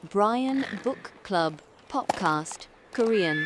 Brian Book Club Podcast Korean.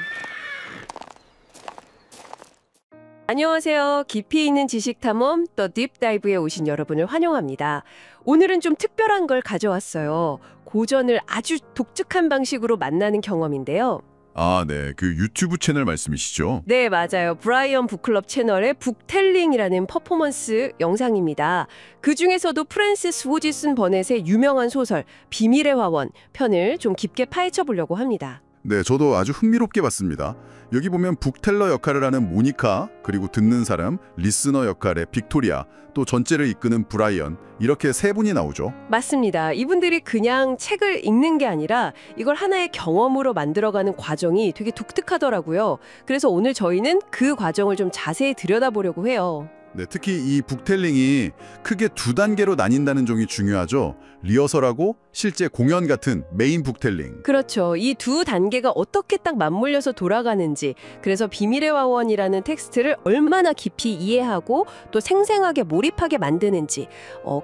안녕하세요. 깊이 있는 지식 탐험 더 딥다이브에 오신 여러분을 환영합니다. 오늘은 좀 특별한 걸 가져왔어요. 고전을 아주 독특한 방식으로 만나는 경험인데요. 아, 네. 그 유튜브 채널 말씀이시죠? 네, 맞아요. 브라이언 북클럽 채널의 북텔링이라는 퍼포먼스 영상입니다. 그중에서도 프랜시스 호지슨 버넷의 유명한 소설 비밀의 화원 편을 좀 깊게 파헤쳐 보려고 합니다. 네, 저도 아주 흥미롭게 봤습니다. 여기 보면 북텔러 역할을 하는 모니카, 그리고 듣는 사람, 리스너 역할의 빅토리아, 또 전체를 이끄는 브라이언, 이렇게 세 분이 나오죠. 맞습니다. 이분들이 그냥 책을 읽는 게 아니라 이걸 하나의 경험으로 만들어가는 과정이 되게 독특하더라고요. 그래서 오늘 저희는 그 과정을 좀 자세히 들여다보려고 해요. 네, 특히 이 북텔링이 크게 두 단계로 나뉜다는 점이 중요하죠. 리허설하고 실제 공연 같은 메인 북텔링. 그렇죠. 이 두 단계가 어떻게 딱 맞물려서 돌아가는지, 그래서 비밀의 화원이라는 텍스트를 얼마나 깊이 이해하고 또 생생하게 몰입하게 만드는지,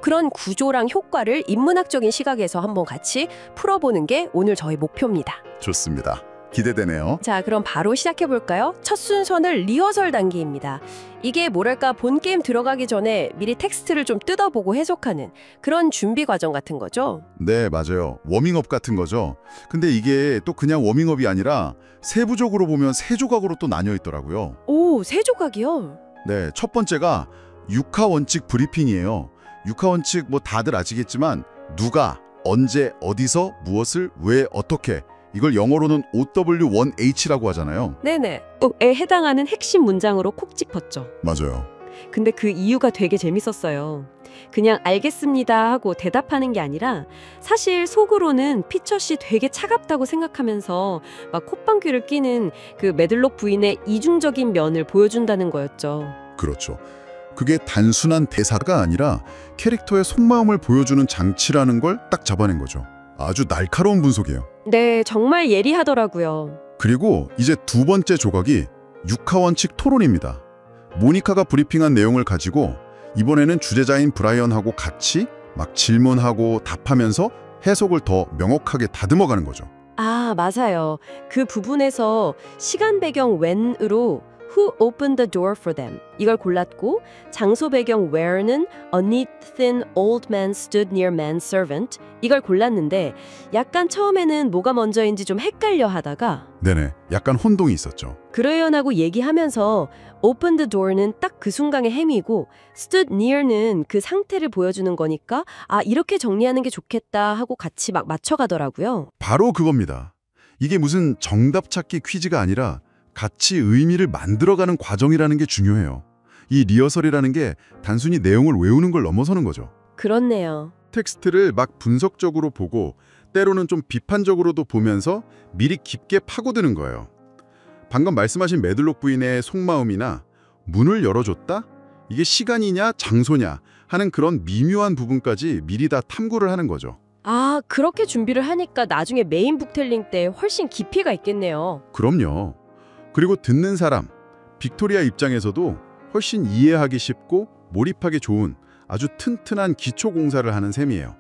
그런 구조랑 효과를 인문학적인 시각에서 한번 같이 풀어보는 게 오늘 저희 목표입니다. 좋습니다. 기대되네요. 자, 그럼 바로 시작해볼까요? 첫 순서는 리허설 단계입니다. 이게 뭐랄까 본 게임 들어가기 전에 미리 텍스트를 좀 뜯어보고 해석하는 그런 준비 과정 같은 거죠? 네, 맞아요. 워밍업 같은 거죠. 근데 이게 또 그냥 워밍업이 아니라 세부적으로 보면 세 조각으로 또 나뉘어 있더라고요. 오, 세 조각이요? 네, 첫 번째가 육하 원칙 브리핑이에요. 육하 원칙 뭐 다들 아시겠지만 누가, 언제, 어디서, 무엇을, 왜, 어떻게 이걸 영어로는 OW1H라고 하잖아요. 네네. 에 해당하는 핵심 문장으로 콕 짚었죠. 맞아요. 근데 그 이유가 되게 재밌었어요. 그냥 알겠습니다 하고 대답하는 게 아니라 사실 속으로는 피처씨 되게 차갑다고 생각하면서 막 콧방귀를 뀌는 그 매들록 부인의 이중적인 면을 보여준다는 거였죠. 그렇죠. 그게 단순한 대사가 아니라 캐릭터의 속마음을 보여주는 장치라는 걸 딱 잡아낸 거죠. 아주 날카로운 분석이에요. 네, 정말 예리하더라고요. 그리고 이제 두 번째 조각이 육하 원칙 토론입니다. 모니카가 브리핑한 내용을 가지고 이번에는 주제자인 브라이언하고 같이 막 질문하고 답하면서 해석을 더 명확하게 다듬어가는 거죠. 아, 맞아요. 그 부분에서 시간 배경 when으로 Who opened the door for them? 이걸 골랐고 장소 배경 where는 A neat, thin, old man stood near man's servant 이걸 골랐는데 약간 처음에는 뭐가 먼저인지 좀 헷갈려 하다가 네네, 약간 혼동이 있었죠. 그러연하고 얘기하면서 open the door는 딱 그 순간의 행위고 stood near는 그 상태를 보여주는 거니까 아 이렇게 정리하는 게 좋겠다 하고 같이 막 맞춰가더라고요. 바로 그겁니다. 이게 무슨 정답 찾기 퀴즈가 아니라 같이 의미를 만들어가는 과정이라는 게 중요해요. 이 리허설이라는 게 단순히 내용을 외우는 걸 넘어서는 거죠. 그렇네요. 텍스트를 막 분석적으로 보고 때로는 좀 비판적으로도 보면서 미리 깊게 파고드는 거예요. 방금 말씀하신 매들록 부인의 속마음이나 문을 열어줬다? 이게 시간이냐 장소냐 하는 그런 미묘한 부분까지 미리 다 탐구를 하는 거죠. 아, 그렇게 준비를 하니까 나중에 메인 북텔링 때 훨씬 깊이가 있겠네요. 그럼요. 그리고 듣는 사람, 빅토리아 입장에서도 훨씬 이해하기 쉽고 몰입하기 좋은 아주 튼튼한 기초 공사를 하는 셈이에요.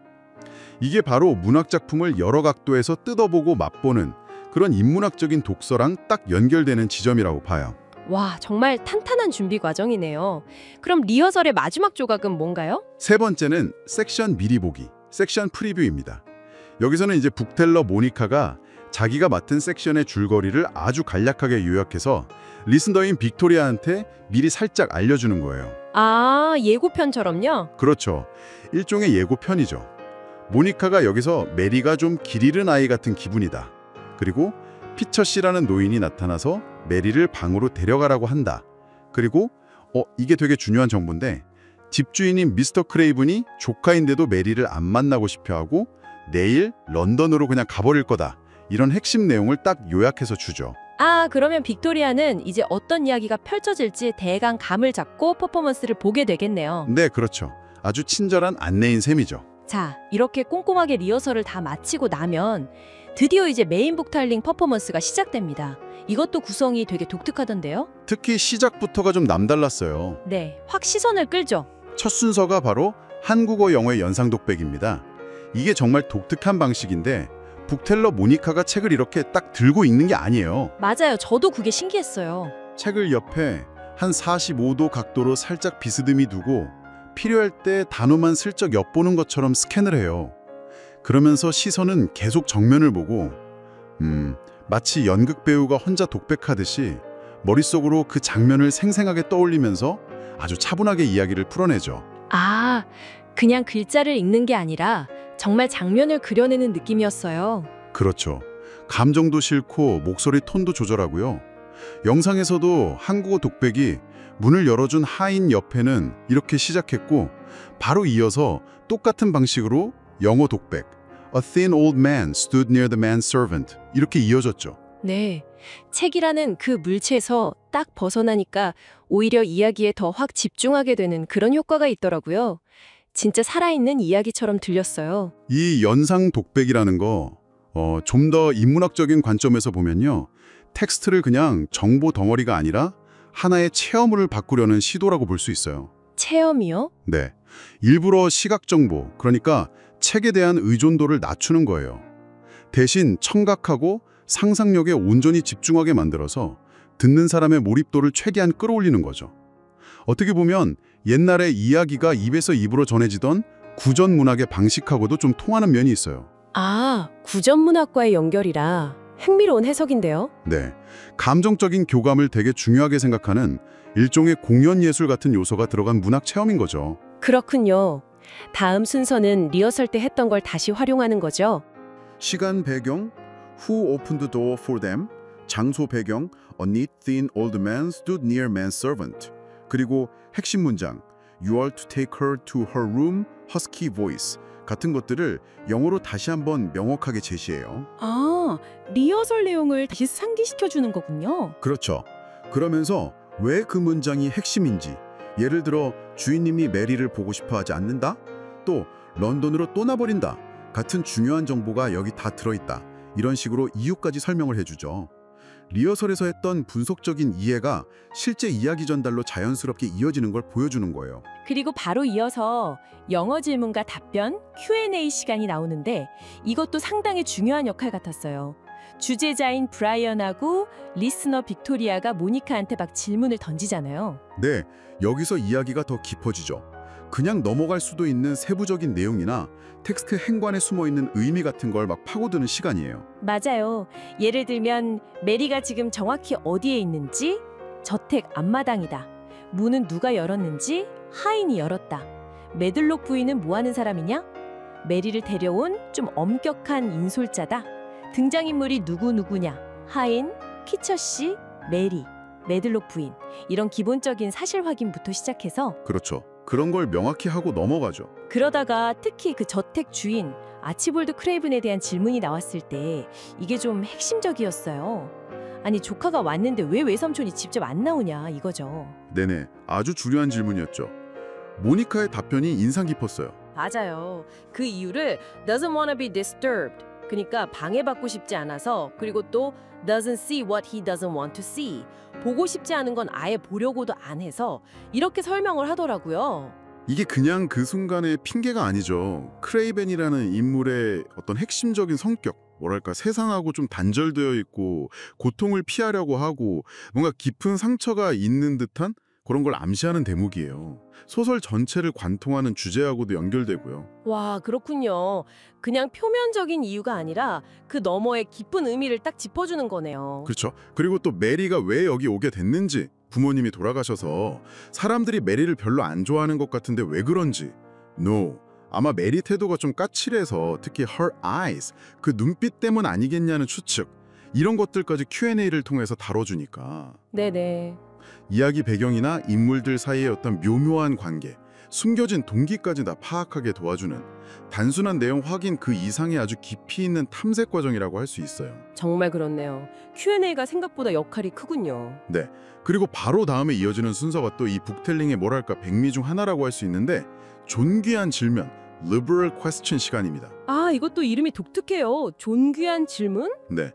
이게 바로 문학작품을 여러 각도에서 뜯어보고 맛보는 그런 인문학적인 독서랑 딱 연결되는 지점이라고 봐요. 와, 정말 탄탄한 준비 과정이네요. 그럼 리허설의 마지막 조각은 뭔가요? 세 번째는 섹션 미리 보기, 섹션 프리뷰입니다. 여기서는 이제 북텔러 모니카가 자기가 맡은 섹션의 줄거리를 아주 간략하게 요약해서 리스너인 빅토리아한테 미리 살짝 알려주는 거예요. 아, 예고편처럼요? 그렇죠. 일종의 예고편이죠. 모니카가 여기서 메리가 좀 길 잃은 아이 같은 기분이다. 그리고 피처 씨라는 노인이 나타나서 메리를 방으로 데려가라고 한다. 그리고 이게 되게 중요한 정보인데 집주인인 미스터 크레이븐이 조카인데도 메리를 안 만나고 싶어하고 내일 런던으로 그냥 가버릴 거다. 이런 핵심 내용을 딱 요약해서 주죠. 아, 그러면 빅토리아는 이제 어떤 이야기가 펼쳐질지 대강 감을 잡고 퍼포먼스를 보게 되겠네요. 네, 그렇죠. 아주 친절한 안내인 셈이죠. 자, 이렇게 꼼꼼하게 리허설을 다 마치고 나면 드디어 이제 메인 북텔링 퍼포먼스가 시작됩니다. 이것도 구성이 되게 독특하던데요? 특히 시작부터가 좀 남달랐어요. 네, 확 시선을 끌죠. 첫 순서가 바로 한국어 영어의 연상독백입니다. 이게 정말 독특한 방식인데 북텔러 모니카가 책을 이렇게 딱 들고 읽는 게 아니에요. 맞아요. 저도 그게 신기했어요. 책을 옆에 한 45도 각도로 살짝 비스듬히 두고 필요할 때 단어만 슬쩍 엿보는 것처럼 스캔을 해요. 그러면서 시선은 계속 정면을 보고 마치 연극 배우가 혼자 독백하듯이 머릿속으로 그 장면을 생생하게 떠올리면서 아주 차분하게 이야기를 풀어내죠. 아, 그냥 글자를 읽는 게 아니라 정말 장면을 그려내는 느낌이었어요. 그렇죠. 감정도 싣고 목소리 톤도 조절하고요. 영상에서도 한국어 독백이 문을 열어준 하인 옆에는 이렇게 시작했고 바로 이어서 똑같은 방식으로 영어 독백 A thin old man stood near the man's servant 이렇게 이어졌죠. 네, 책이라는 그 물체에서 딱 벗어나니까 오히려 이야기에 더 확 집중하게 되는 그런 효과가 있더라고요. 진짜 살아있는 이야기처럼 들렸어요. 이 연상 독백이라는 거 좀 더 인문학적인 관점에서 보면요. 텍스트를 그냥 정보 덩어리가 아니라 하나의 체험을 바꾸려는 시도라고 볼 수 있어요. 체험이요? 네, 일부러 시각 정보, 그러니까 책에 대한 의존도를 낮추는 거예요. 대신 청각하고 상상력에 온전히 집중하게 만들어서 듣는 사람의 몰입도를 최대한 끌어올리는 거죠. 어떻게 보면 옛날에 이야기가 입에서 입으로 전해지던 구전 문학의 방식하고도 좀 통하는 면이 있어요. 아, 구전문학과의 연결이라 흥미로운 해석인데요. 네, 감정적인 교감을 되게 중요하게 생각하는 일종의 공연 예술 같은 요소가 들어간 문학 체험인 거죠. 그렇군요. 다음 순서는 리허설 때 했던 걸 다시 활용하는 거죠. 시간 배경, Who opened the door for them? 장소 배경, A neat thin old man stood near man's servant. 그리고 핵심 문장, You are to take her to her room, husky voice. 같은 것들을 영어로 다시 한번 명확하게 제시해요. 아, 리허설 내용을 다시 상기시켜주는 거군요. 그렇죠. 그러면서 왜 그 문장이 핵심인지, 예를 들어 주인님이 메리를 보고 싶어 하지 않는다? 또 런던으로 떠나버린다. 같은 중요한 정보가 여기 다 들어있다. 이런 식으로 이유까지 설명을 해주죠. 리허설에서 했던 분석적인 이해가 실제 이야기 전달로 자연스럽게 이어지는 걸 보여주는 거예요. 그리고 바로 이어서 영어 질문과 답변, Q&A 시간이 나오는데 이것도 상당히 중요한 역할 같았어요. 주제자인 브라이언하고 리스너 빅토리아가 모니카한테 막 질문을 던지잖아요. 네, 여기서 이야기가 더 깊어지죠. 그냥 넘어갈 수도 있는 세부적인 내용이나 텍스트 행관에 숨어있는 의미 같은 걸 막 파고드는 시간이에요. 맞아요. 예를 들면 메리가 지금 정확히 어디에 있는지, 저택 앞마당이다. 문은 누가 열었는지, 하인이 열었다. 매들록 부인은 뭐 하는 사람이냐? 메리를 데려온 좀 엄격한 인솔자다. 등장인물이 누구누구냐? 하인, 피처씨, 메리, 매들록 부인. 이런 기본적인 사실 확인부터 시작해서 그렇죠. 그런 걸 명확히 하고 넘어가죠. 그러다가 특히 그 저택 주인 아치볼드 크레이븐에 대한 질문이 나왔을 때 이게 좀 핵심적이었어요. 아니 조카가 왔는데 왜 외삼촌이 직접 안 나오냐 이거죠. 네네, 아주 중요한 질문이었죠. 모니카의 답변이 인상 깊었어요. 맞아요. 그 이유를 doesn't wanna be disturbed. 그러니까 방해받고 싶지 않아서 그리고 또 doesn't see what he doesn't want to see. 보고 싶지 않은 건 아예 보려고도 안 해서 이렇게 설명을 하더라고요. 이게 그냥 그 순간의 핑계가 아니죠. 크레이벤이라는 인물의 어떤 핵심적인 성격, 뭐랄까 세상하고 좀 단절되어 있고 고통을 피하려고 하고 뭔가 깊은 상처가 있는 듯한 그런 걸 암시하는 대목이에요. 소설 전체를 관통하는 주제하고도 연결되고요. 와, 그렇군요. 그냥 표면적인 이유가 아니라 그 너머의 깊은 의미를 딱 짚어주는 거네요. 그렇죠. 그리고 또 메리가 왜 여기 오게 됐는지, 부모님이 돌아가셔서 사람들이 메리를 별로 안 좋아하는 것 같은데 왜 그런지. No. 아마 메리 태도가 좀 까칠해서 특히 her eyes, 그 눈빛 때문 아니겠냐는 추측. 이런 것들까지 Q&A를 통해서 다뤄주니까. 네네. 이야기 배경이나 인물들 사이의 어떤 묘묘한 관계, 숨겨진 동기까지 다 파악하게 도와주는 단순한 내용 확인 그 이상의 아주 깊이 있는 탐색 과정이라고 할 수 있어요. 정말 그렇네요. Q&A가 생각보다 역할이 크군요. 네, 그리고 바로 다음에 이어지는 순서가 또 이 북텔링의 뭐랄까 백미 중 하나라고 할 수 있는데 존귀한 질문, liberal question 시간입니다. 아, 이것도 이름이 독특해요. 존귀한 질문? 네,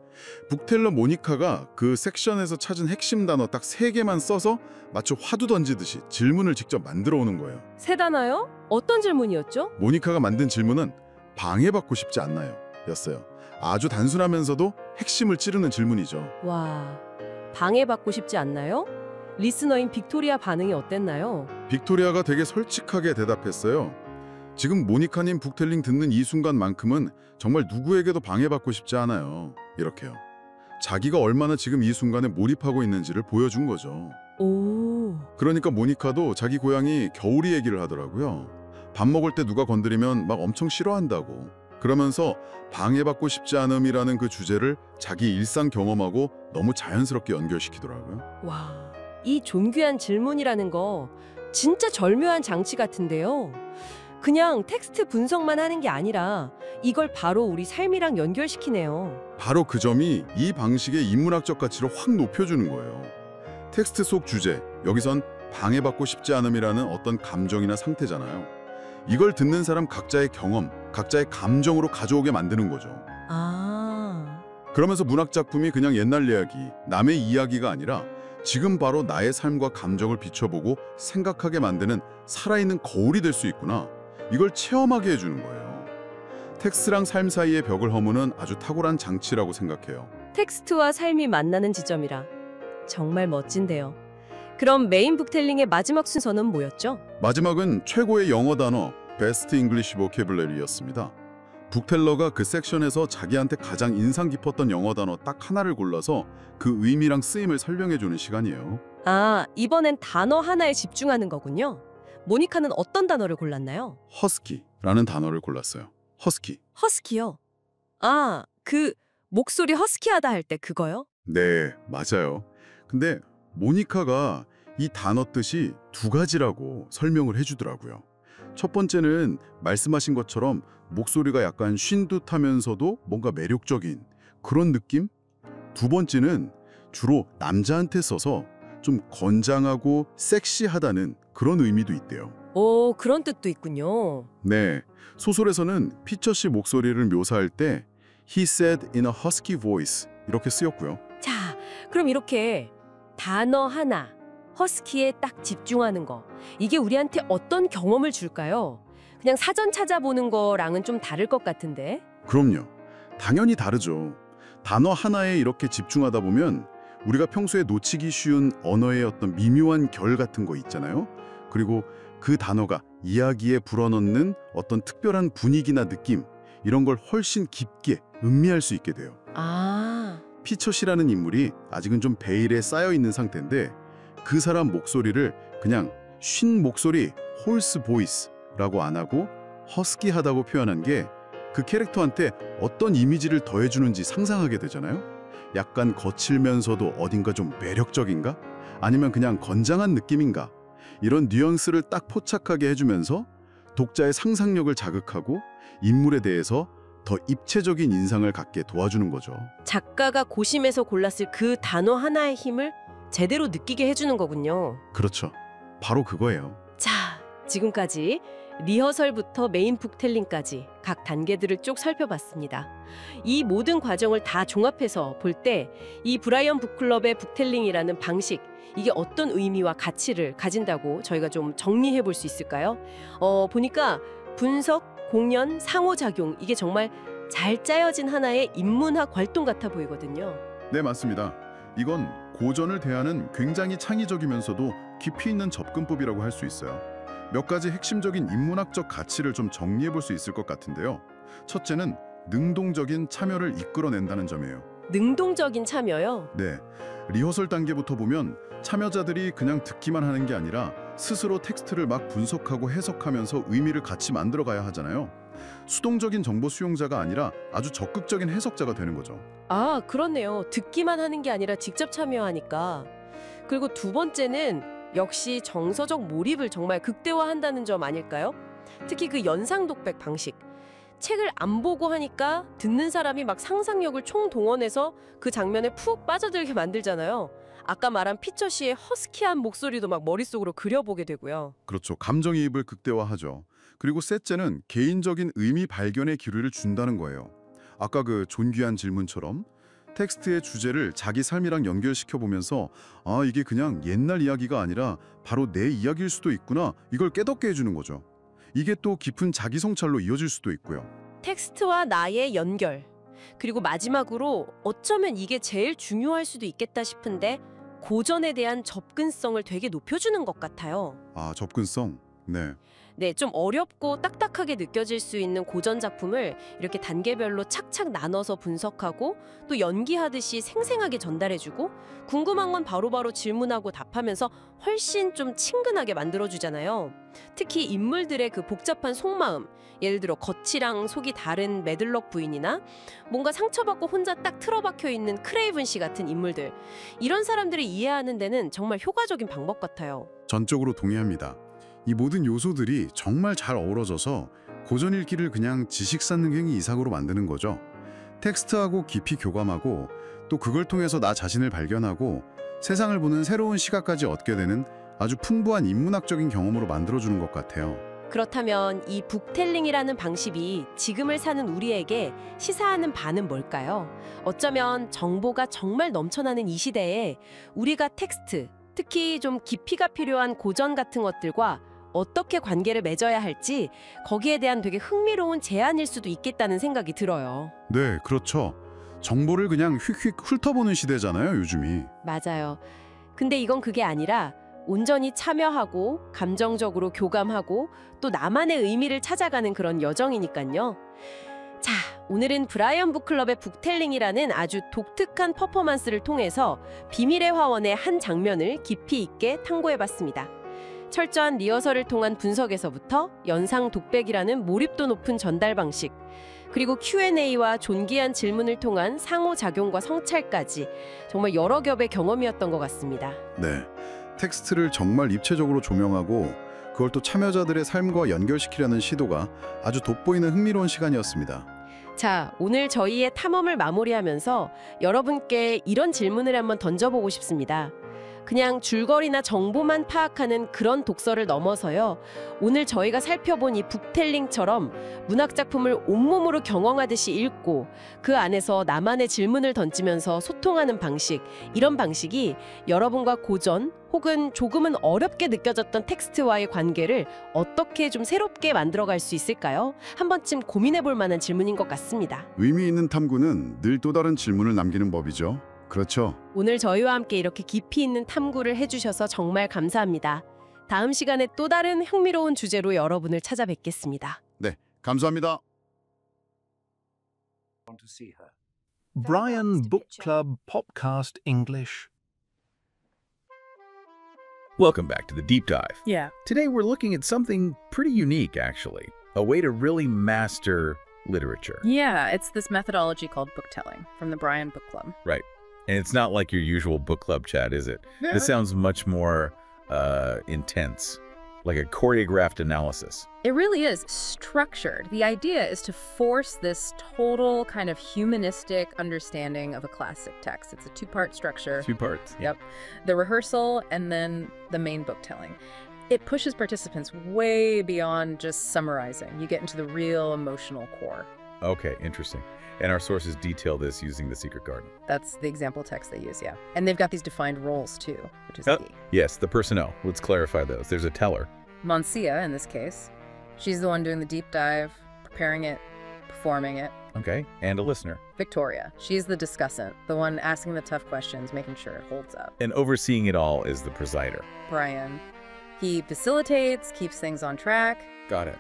북텔러 모니카가 그 섹션에서 찾은 핵심 단어 딱 3개만 써서 마치 화두 던지듯이 질문을 직접 만들어 오는 거예요. 세 단어요? 어떤 질문이었죠? 모니카가 만든 질문은 방해받고 싶지 않나요? 였어요. 아주 단순하면서도 핵심을 찌르는 질문이죠. 와, 방해받고 싶지 않나요? 리스너인 빅토리아 반응이 어땠나요? 빅토리아가 되게 솔직하게 대답했어요. 지금 모니카님 북텔링 듣는 이 순간만큼은 정말 누구에게도 방해받고 싶지 않아요. 이렇게요. 자기가 얼마나 지금 이 순간에 몰입하고 있는지를 보여준 거죠. 오, 그러니까 모니카도 자기 고향이 겨울이 얘기를 하더라고요. 밥 먹을 때 누가 건드리면 막 엄청 싫어한다고. 그러면서 방해받고 싶지 않음이라는 그 주제를 자기 일상 경험하고 너무 자연스럽게 연결시키더라고요. 와, 이 존귀한 질문이라는 거 진짜 절묘한 장치 같은데요. 그냥 텍스트 분석만 하는 게 아니라 이걸 바로 우리 삶이랑 연결시키네요. 바로 그 점이 이 방식의 인문학적 가치를 확 높여주는 거예요. 텍스트 속 주제, 여기선 방해받고 싶지 않음이라는 어떤 감정이나 상태잖아요. 이걸 듣는 사람 각자의 경험, 각자의 감정으로 가져오게 만드는 거죠. 아, 그러면서 문학 작품이 그냥 옛날 이야기, 남의 이야기가 아니라 지금 바로 나의 삶과 감정을 비춰보고 생각하게 만드는 살아있는 거울이 될 수 있구나. 이걸 체험하게 해주는 거예요. 텍스트랑 삶 사이의 벽을 허무는 아주 탁월한 장치라고 생각해요. 텍스트와 삶이 만나는 지점이라 정말 멋진데요. 그럼 메인 북텔링의 마지막 순서는 뭐였죠? 마지막은 최고의 영어 단어, 베스트 잉글리시 보캐블러리였습니다. 북텔러가 그 섹션에서 자기한테 가장 인상 깊었던 영어 단어 딱 하나를 골라서 그 의미랑 쓰임을 설명해주는 시간이에요. 아, 이번엔 단어 하나에 집중하는 거군요. 모니카는 어떤 단어를 골랐나요? 허스키라는 단어를 골랐어요. 허스키. 허스키요. 아, 그 목소리 허스키하다 할 때 그거요? 네, 맞아요. 근데 모니카가 이 단어 뜻이 두 가지라고 설명을 해주더라고요. 첫 번째는 말씀하신 것처럼 목소리가 약간 쉰 듯하면서도 뭔가 매력적인 그런 느낌? 두 번째는 주로 남자한테 써서 좀 건장하고 섹시하다는 그런 의미도 있대요. 오, 그런 뜻도 있군요. 네, 소설에서는 피처 씨 목소리를 묘사할 때 He said in a husky voice 이렇게 쓰였고요. 자, 그럼 이렇게 단어 하나, 허스키에 딱 집중하는 거. 이게 우리한테 어떤 경험을 줄까요? 그냥 사전 찾아보는 거랑은 좀 다를 것 같은데. 그럼요. 당연히 다르죠. 단어 하나에 이렇게 집중하다 보면 우리가 평소에 놓치기 쉬운 언어의 어떤 미묘한 결 같은 거 있잖아요. 그리고 그 단어가 이야기에 불어넣는 어떤 특별한 분위기나 느낌 이런 걸 훨씬 깊게 음미할 수 있게 돼요. 아, 피처 씨라는 인물이 아직은 좀 베일에 쌓여 있는 상태인데 그 사람 목소리를 그냥 쉰 목소리, 홀스 보이스라고 안 하고 허스키하다고 표현한 게 그 캐릭터한테 어떤 이미지를 더해주는지 상상하게 되잖아요. 약간 거칠면서도 어딘가 좀 매력적인가? 아니면 그냥 건장한 느낌인가? 이런 뉘앙스를 딱 포착하게 해주면서 독자의 상상력을 자극하고 인물에 대해서 더 입체적인 인상을 갖게 도와주는 거죠. 작가가 고심해서 골랐을 그 단어 하나의 힘을 제대로 느끼게 해주는 거군요. 그렇죠. 바로 그거예요. 자, 지금까지 리허설부터 메인 북텔링까지 각 단계들을 쭉 살펴봤습니다. 이 모든 과정을 다 종합해서 볼 때 이 브라이언 북클럽의 북텔링이라는 방식, 이게 어떤 의미와 가치를 가진다고 저희가 좀 정리해 볼 수 있을까요? 보니까 분석, 공연, 상호작용, 이게 정말 잘 짜여진 하나의 인문학 활동 같아 보이거든요. 네, 맞습니다. 이건 고전을 대하는 굉장히 창의적이면서도 깊이 있는 접근법이라고 할 수 있어요. 몇 가지 핵심적인 인문학적 가치를 좀 정리해 볼 수 있을 것 같은데요. 첫째는 능동적인 참여를 이끌어낸다는 점이에요. 능동적인 참여요? 네, 리허설 단계부터 보면 참여자들이 그냥 듣기만 하는 게 아니라 스스로 텍스트를 막 분석하고 해석하면서 의미를 같이 만들어가야 하잖아요. 수동적인 정보 수용자가 아니라 아주 적극적인 해석자가 되는 거죠. 아, 그렇네요. 듣기만 하는 게 아니라 직접 참여하니까. 그리고 두 번째는 역시 정서적 몰입을 정말 극대화한다는 점 아닐까요? 특히 그 연상 독백 방식. 책을 안 보고 하니까 듣는 사람이 막 상상력을 총동원해서 그 장면에 푹 빠져들게 만들잖아요. 아까 말한 피처 씨의 허스키한 목소리도 막 머릿속으로 그려보게 되고요. 그렇죠. 감정이입을 극대화하죠. 그리고 셋째는 개인적인 의미 발견의 기회를 준다는 거예요. 아까 그 존귀한 질문처럼 텍스트의 주제를 자기 삶이랑 연결시켜 보면서 아, 이게 그냥 옛날 이야기가 아니라 바로 내 이야기일 수도 있구나. 이걸 깨닫게 해주는 거죠. 이게 또 깊은 자기 성찰로 이어질 수도 있고요. 텍스트와 나의 연결. 그리고 마지막으로 어쩌면 이게 제일 중요할 수도 있겠다 싶은데 고전에 대한 접근성을 되게 높여주는 것 같아요. 아, 접근성. 네. 네, 좀 어렵고 딱딱하게 느껴질 수 있는 고전 작품을 이렇게 단계별로 착착 나눠서 분석하고 또 연기하듯이 생생하게 전달해주고 궁금한 건 바로바로 질문하고 답하면서 훨씬 좀 친근하게 만들어주잖아요. 특히 인물들의 그 복잡한 속마음, 예를 들어 겉이랑 속이 다른 매들럭 부인이나 뭔가 상처받고 혼자 딱 틀어박혀 있는 크레이븐 씨 같은 인물들, 이런 사람들을 이해하는 데는 정말 효과적인 방법 같아요. 전적으로 동의합니다. 이 모든 요소들이 정말 잘 어우러져서 고전 읽기를 그냥 지식 쌓는 행위 이상으로 만드는 거죠. 텍스트하고 깊이 교감하고 또 그걸 통해서 나 자신을 발견하고 세상을 보는 새로운 시각까지 얻게 되는 아주 풍부한 인문학적인 경험으로 만들어주는 것 같아요. 그렇다면 이 북텔링이라는 방식이 지금을 사는 우리에게 시사하는 바는 뭘까요? 어쩌면 정보가 정말 넘쳐나는 이 시대에 우리가 텍스트, 특히 좀 깊이가 필요한 고전 같은 것들과 어떻게 관계를 맺어야 할지 거기에 대한 되게 흥미로운 제안일 수도 있겠다는 생각이 들어요. 네, 그렇죠. 정보를 그냥 휙휙 훑어보는 시대잖아요, 요즘이. 맞아요. 근데 이건 그게 아니라 온전히 참여하고 감정적으로 교감하고 또 나만의 의미를 찾아가는 그런 여정이니까요. 자, 오늘은 브라이언 북클럽의 북텔링이라는 아주 독특한 퍼포먼스를 통해서 비밀의 화원의 한 장면을 깊이 있게 탐구해봤습니다. 철저한 리허설을 통한 분석에서부터 연상 독백이라는 몰입도 높은 전달 방식, 그리고 Q&A와 존귀한 질문을 통한 상호작용과 성찰까지 정말 여러 겹의 경험이었던 것 같습니다. 네, 텍스트를 정말 입체적으로 조명하고 그걸 또 참여자들의 삶과 연결시키려는 시도가 아주 돋보이는 흥미로운 시간이었습니다. 자, 오늘 저희의 탐험을 마무리하면서 여러분께 이런 질문을 한번 던져보고 싶습니다. 그냥 줄거리나 정보만 파악하는 그런 독서를 넘어서요, 오늘 저희가 살펴본 이 북텔링처럼 문학작품을 온몸으로 경험하듯이 읽고 그 안에서 나만의 질문을 던지면서 소통하는 방식, 이런 방식이 여러분과 고전 혹은 조금은 어렵게 느껴졌던 텍스트와의 관계를 어떻게 좀 새롭게 만들어갈 수 있을까요? 한 번쯤 고민해볼 만한 질문인 것 같습니다. 의미 있는 탐구는 늘 또 다른 질문을 남기는 법이죠. 그렇죠. 오늘 저희와 함께 이렇게 깊이 있는 탐구를 해주셔서 정말 감사합니다. 다음 시간에 또 다른 흥미로운 주제로 여러분을 찾아뵙겠습니다. 네, 감사합니다. Brian Book Club Podcast English. Welcome back to the deep dive. Yeah. Today we're looking at something pretty unique, actually. A way to really master literature. Yeah, it's this methodology called booktelling from the Brian Book Club. Right. And it's not like your usual book club chat, is it? Yeah. This sounds much more intense, like a choreographed analysis. It really is structured. The idea is to force this total kind of humanistic understanding of a classic text. It's a two-part structure. 2 parts. Yep. The rehearsal and then the main book telling. It pushes participants way beyond just summarizing. You get into the real emotional core. Okay, interesting. And our sources detail this using The Secret Garden. That's the example text they use, yeah. And they've got these defined roles too, which is Oh, key. yes, the personnel. Let's clarify those. There's a teller. Mancia, in this case, she's the one doing the deep dive, preparing it, performing it. Okay, and a listener. Victoria, she's the discussant, the one asking the tough questions, making sure it holds up. And overseeing it all is the presider. Brian, he facilitates, keeps things on track. Got it.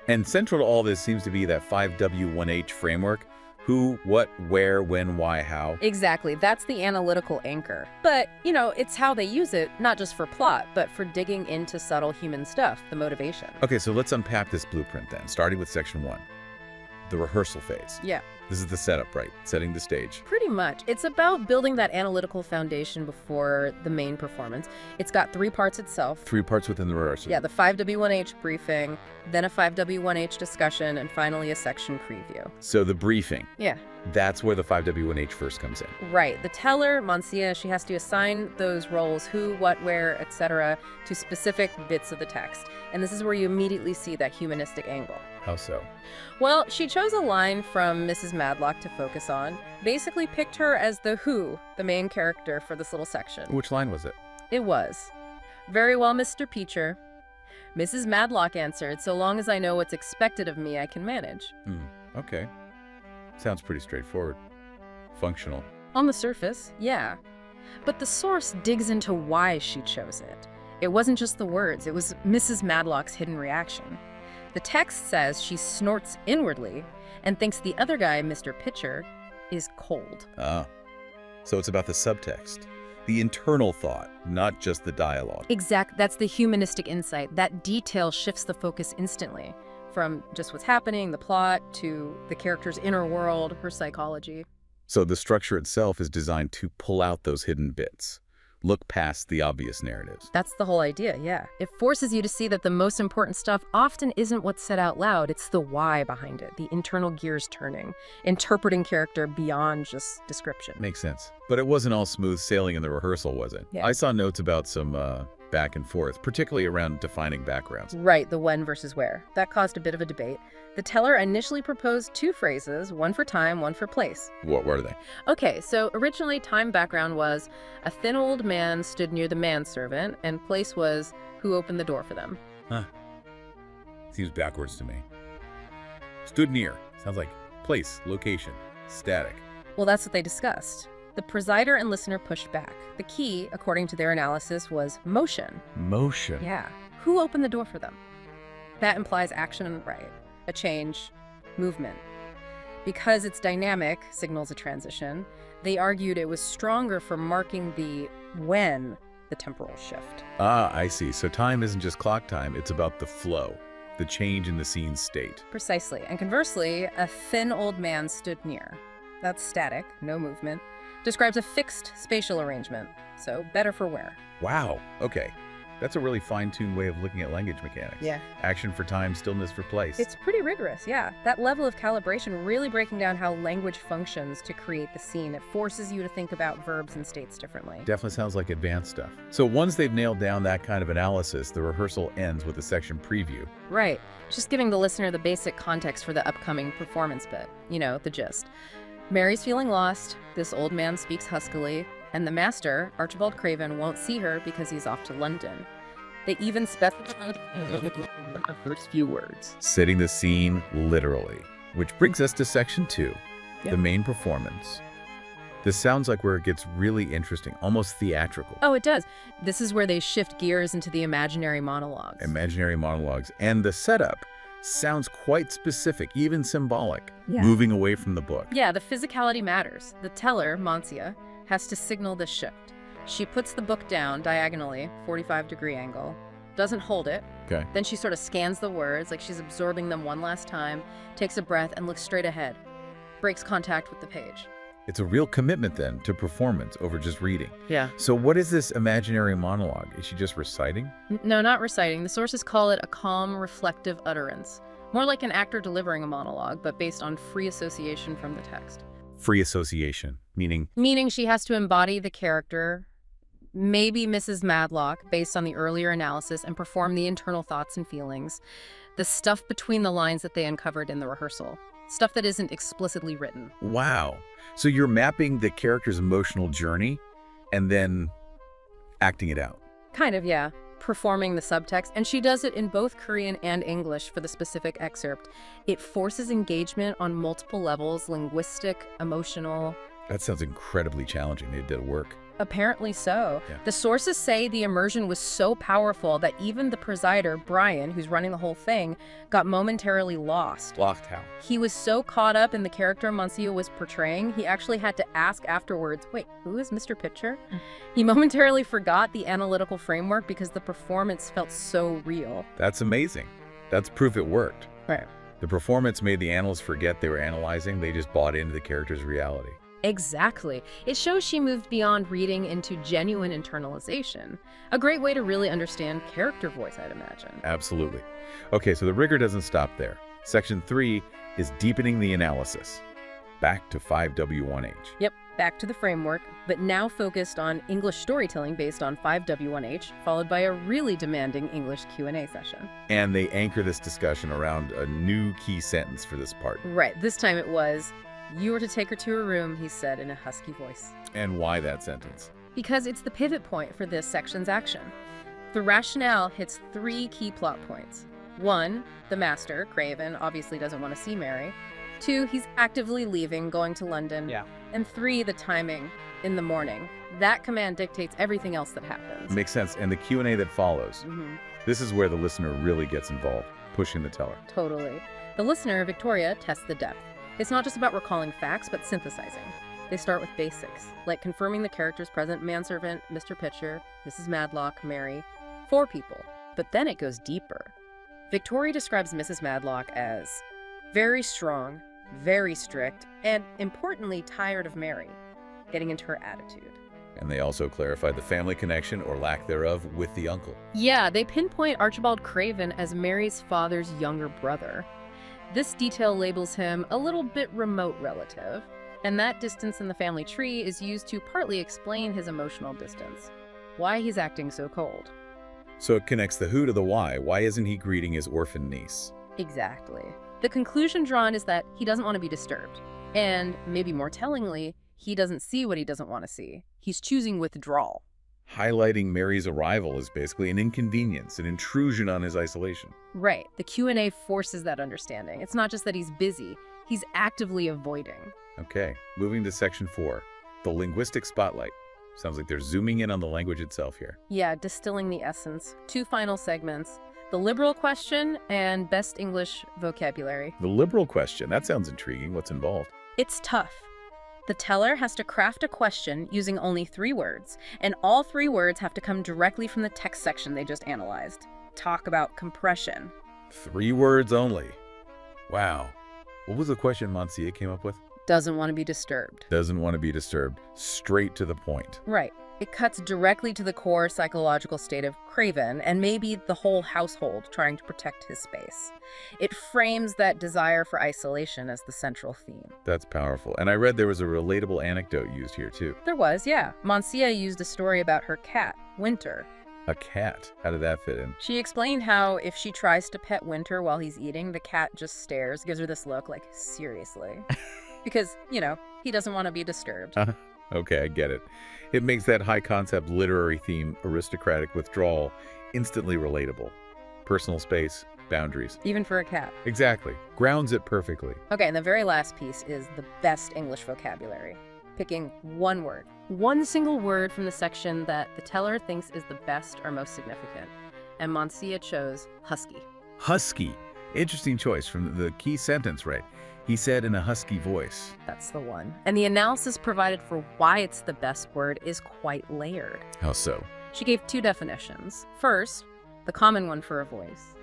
And central to all this seems to be that 5W1H framework. Who, what, where, when, why, how. Exactly, that's the analytical anchor. But, you know, it's how they use it, not just for plot, but for digging into subtle human stuff, the motivation. Okay, so let's unpack this blueprint then, starting with section 1. The rehearsal phase. Yeah. This is the setup, right? Setting the stage. Pretty much. It's about building that analytical foundation before the main performance. It's got 3 parts itself. 3 parts within the rehearsal. Yeah, the 5W1H briefing, then a 5W1H discussion, and finally a section preview. So the briefing. Yeah. That's where the 5W1H first comes in. Right. The teller, Mancia, she has to assign those roles, who, what, where, etc., to specific bits of the text. And this is where you immediately see that humanistic angle. How so? Well, she chose a line from Mrs. Madlock to focus on, basically picked her as the who, the main character for this little section. Which line was it? It was. Very well, Mr. Peacher. Mrs. Madlock answered, so long as I know what's expected of me, I can manage. Okay. Sounds pretty straightforward. Functional. On the surface, yeah. But the source digs into why she chose it. It wasn't just the words, it was Mrs. Madlock's hidden reaction. The text says she snorts inwardly and thinks the other guy, Mr. Pitcher, is cold. Ah. So it's about the subtext. The internal thought, not just the dialogue. That's the humanistic insight. That detail shifts the focus instantly, from just what's happening, the plot, to the character's inner world, her psychology. So the structure itself is designed to pull out those hidden bits. Look past the obvious narratives. That's the whole idea, yeah. It forces you to see that the most important stuff often isn't what's said out loud, it's the why behind it, the internal gears turning, interpreting character beyond just description. Makes sense. But it wasn't all smooth sailing in the rehearsal, was it? Yeah. I saw notes about some back and forth, particularly around defining backgrounds. Right, the when versus where. That caused a bit of a debate. The teller initially proposed 2 phrases, one for time, one for place. What were they? Okay, so originally time background was a thin old man stood near the manservant, and place was who opened the door for them. Huh. Seems backwards to me. Stood near. Sounds like place, location, static. Well, that's what they discussed. The presider and listener pushed back. The key, according to their analysis, was motion. Motion. Yeah. Who opened the door for them? That implies action, right? A change, movement. Because it's dynamic, signals a transition, they argued it was stronger for marking the when the temporal shift. Ah, I see. So time isn't just clock time, it's about the flow, the change in the scene's state. Precisely. And conversely, a thin old man stood near. That's static, no movement. Describes a fixed spatial arrangement, so better for where. Wow. Okay. That's a really fine-tuned way of looking at language mechanics. Yeah. Action for time, stillness for place. It's pretty rigorous, yeah. That level of calibration really breaking down how language functions to create the scene. It forces you to think about verbs and states differently. Definitely sounds like advanced stuff. So once they've nailed down that kind of analysis, the rehearsal ends with a section preview. Right. Just giving the listener the basic context for the upcoming performance bit. You know, the gist. Mary's feeling lost, this old man speaks huskily, and the master, Archibald Craven, won't see her because he's off to London. They even specify the first few words. Setting the scene literally. Which brings us to section 2, the main performance. This sounds like where it gets really interesting, almost theatrical. Oh, it does. This is where they shift gears into the imaginary monologues. Imaginary monologues. And the setup sounds quite specific, even symbolic, Yeah. moving away from the book. Yeah, the physicality matters. The teller, Mancia, has to signal the shift. She puts the book down diagonally, 45-degree angle, doesn't hold it. Okay. Then she sort of scans the words like she's absorbing them one last time, takes a breath and looks straight ahead. Breaks contact with the page. It's a real commitment then to performance over just reading. Yeah. So what is this imaginary monologue? Is she just reciting? No, not reciting. The sources call it a calm, reflective utterance. More like an actor delivering a monologue, but based on free association from the text. Free association, meaning Meaning she has to embody the character, maybe Mrs. Madlock, based on the earlier analysis, and perform the internal thoughts and feelings, the stuff between the lines that they uncovered in the rehearsal. Stuff that isn't explicitly written. wow. So you're mapping the character's emotional journey and then acting it out. Kind of, yeah. Performing the subtext, and she does it in both Korean and English for the specific excerpt. It forces engagement on multiple levels, linguistic, emotional. That sounds incredibly challenging. They did work. Apparently so. Yeah. The sources say the immersion was so powerful that even the presider, Brian, who's running the whole thing, got momentarily lost. Lost how? He was so caught up in the character Monsieur was portraying, he actually had to ask afterwards, wait, who is Mr. Pitcher? He momentarily forgot the analytical framework because the performance felt so real. That's amazing. That's proof it worked. Right. The performance made the analysts forget they were analyzing. They just bought into the character's reality. Exactly. It shows she moved beyond reading into genuine internalization. A great way to really understand character voice, I'd imagine. Absolutely. Okay, so the rigor doesn't stop there. Section 3 is deepening the analysis. Back to 5W1H. Yep, back to the framework, but now focused on English storytelling based on 5W1H, followed by a really demanding English Q&A session. And they anchor this discussion around a new key sentence for this part. Right, this time it was, "You were to take her to her room," he said in a husky voice. And why that sentence? Because it's the pivot point for this section's action. The rationale hits 3 key plot points. 1, the master, Craven, obviously doesn't want to see Mary. 2, he's actively leaving, going to London. Yeah. And 3, the timing, in the morning. That command dictates everything else that happens. Makes sense. And the Q&A that follows. This is where the listener really gets involved, pushing the teller. Totally. The listener, Victoria, tests the depth. It's not just about recalling facts, but synthesizing. They start with basics, like confirming the characters present: manservant, Mr. Pitcher, Mrs. Madlock, Mary. 4 people. But then it goes deeper. Victoria describes Mrs. Madlock as very strong, very strict, and importantly, tired of Mary, getting into her attitude. And they also clarify the family connection, or lack thereof, with the uncle. Yeah, they pinpoint Archibald Craven as Mary's father's younger brother. This detail labels him a little bit remote relative, and that distance in the family tree is used to partly explain his emotional distance, why he's acting so cold. So it connects the who to the why. Why isn't he greeting his orphan niece? Exactly. The conclusion drawn is that he doesn't want to be disturbed. And, maybe more tellingly, he doesn't see what he doesn't want to see. He's choosing withdrawal. Highlighting Mary's arrival is basically an inconvenience, an intrusion on his isolation. Right. The Q&A forces that understanding. It's not just that he's busy, he's actively avoiding. Okay, moving to section 4, the linguistic spotlight. Sounds like they're zooming in on the language itself here. Yeah, distilling the essence. 2 final segments: the liberal question and best English vocabulary. The liberal question, that sounds intriguing. What's involved? It's tough. The teller has to craft a question using only 3 words, and all 3 words have to come directly from the text section they just analyzed. Talk about compression. 3 words only. Wow. What was the question Monsieur came up with? Doesn't want to be disturbed. Doesn't want to be disturbed. Straight to the point. Right. It cuts directly to the core psychological state of Craven, and maybe the whole household trying to protect his space. It frames that desire for isolation as the central theme. That's powerful. And I read there was a relatable anecdote used here too. There was, yeah. Monsieur used a story about her cat, Winter. A cat. How did that fit in? She explained how if she tries to pet Winter while he's eating, the cat just stares, gives her this look like, seriously. Because, you know, he doesn't want to be disturbed. Okay, I get it. It makes that high-concept literary theme, aristocratic withdrawal, instantly relatable. Personal space, boundaries. Even for a cat. Exactly. Grounds it perfectly. Okay, and the very last piece is the best English vocabulary. Picking 1 word. 1 single word from the section that the teller thinks is the best or most significant. And Monsieur chose husky. Husky. Interesting choice from the key sentence, right? He said in a husky voice. That's the one. And the analysis provided for why it's the best word is quite layered. How so? She gave 2 definitions. First, the common one for a voice.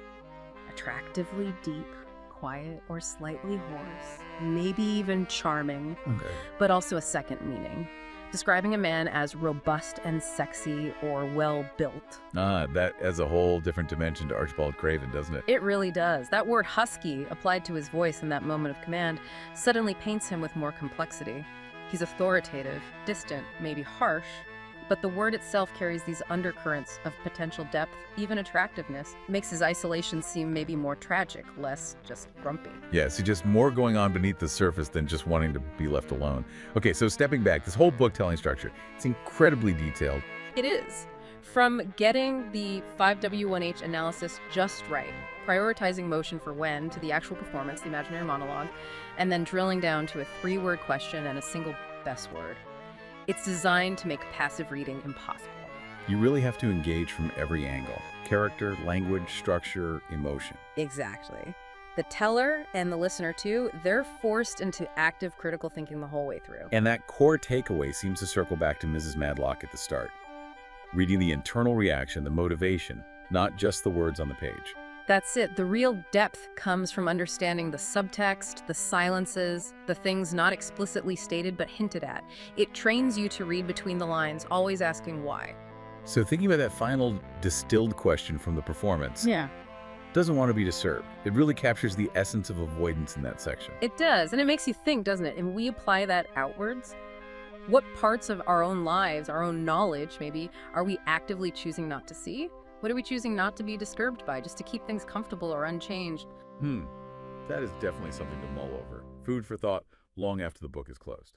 Attractively deep, quiet, or slightly hoarse. Maybe even charming. Okay. But also a second meaning. Describing a man as robust and sexy or well-built. That adds a whole different dimension to Archibald Craven, doesn't it? It really does. That word husky, applied to his voice in that moment of command, suddenly paints him with more complexity. He's authoritative, distant, maybe harsh, but the word itself carries these undercurrents of potential depth, even attractiveness. Makes his isolation seem maybe more tragic, less just grumpy. Yeah, see, just more going on beneath the surface than just wanting to be left alone. Okay, so stepping back, this whole book-telling structure, it's incredibly detailed. It is. From getting the 5W1H analysis just right, prioritizing motion for when, to the actual performance, the imaginary monologue, and then drilling down to a 3-word question and a single best word. It's designed to make passive reading impossible. You really have to engage from every angle. Character, language, structure, emotion. Exactly. The teller and the listener, too, they're forced into active critical thinking the whole way through. And that core takeaway seems to circle back to Mrs. Madlock at the start. Reading the internal reaction, the motivation, not just the words on the page. That's it. The real depth comes from understanding the subtext, the silences, the things not explicitly stated but hinted at. It trains you to read between the lines, always asking why. So thinking about that final distilled question from the performance. Yeah. Doesn't want to be disturbed. It really captures the essence of avoidance in that section. It does, and it makes you think, doesn't it? And we apply that outwards. What parts of our own lives, our own knowledge maybe, are we actively choosing not to see? What are we choosing not to be disturbed by, just to keep things comfortable or unchanged? That is definitely something to mull over. Food for thought long after the book is closed.